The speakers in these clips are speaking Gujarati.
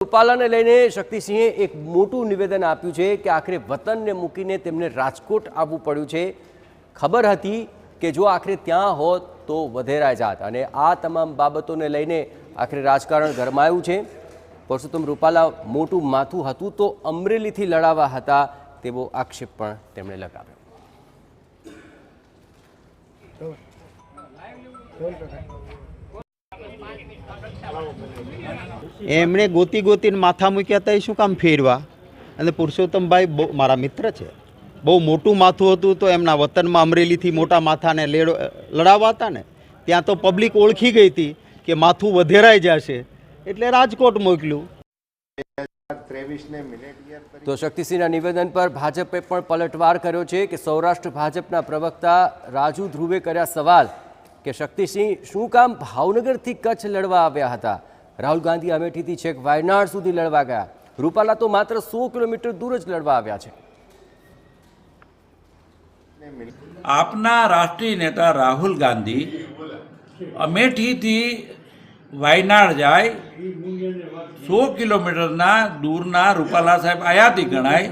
રૂપાલાને લઈને શક્તિસિંહે એક મોટું નિવેદન આપ્યું છે કે આખરે વતનને મૂકીને તેમને રાજકોટ આવવું પડ્યું છે। ખબર હતી કે જો આખરે ત્યાં હોત તો વધેરાય જાત અને આ તમામ બાબતોને લઈને આખરે રાજકારણ ગરમાયું છે। પરસોત્તમ રૂપાલા મોટું માથું હતું તો અમરેલીથી લડાવા હતા તેવો આક્ષેપ પણ તેમણે લગાવ્યો। એમણે ગોતી ગોતીને માથા મૂક્યા હતા, એ શું કામ ફેરવા? અને પુરુષોત્તમભાઈ મારા મિત્ર છે, બહુ મોટું માથું હતું તો એમના વતનમાં અમરેલીથી મોટા માથાને લડાવવા હતા ને, ત્યાં તો પબ્લિક ઓળખી ગઈ હતી કે માથું વધેરાઈ જશે એટલે રાજકોટ મોકલ્યું। તો શક્તિસિંહના નિવેદન પર ભાજપે પણ પલટવાર કર્યો છે કે સૌરાષ્ટ્ર ભાજપના પ્રવક્તા રાજુ ધ્રુવે કર્યા સવાલ કે શક્તિસિંહ શું કામ ભાવનગરથી કચ્છ લડવા આવ્યા હતા? રાહુલ ગાંધી અમેઠીથી છેક વાયનાડ સુધી લડવા ગયા, રૂપાલા તો માત્ર 100 કિલોમીટર દૂર જ લડવા આવ્યા છે। આપના રાષ્ટ્રીય નેતા રાહુલ ગાંધી અમેઠીથી વાયનાડ જાય, 100 કિલોમીટરના દૂરના રૂપાલા સાહેબ આયાતી ગણાય।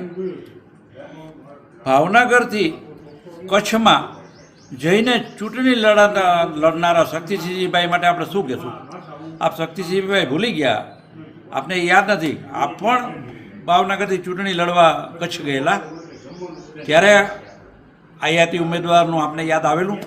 ભાવનગરથી કચ્છમાં જઈને ચૂંટણી લડનારા શક્તિસિંહભાઈ માટે આપણે શું કહેશું? આપ શક્તિસિંહભાઈ ભૂલી ગયા, આપને યાદ નથી? આપ પણ ભાવનગરથી ચૂંટણી લડવા કચ્છ ગયેલા, ત્યારે આયાતી ઉમેદવારનું આપને યાદ આવેલું?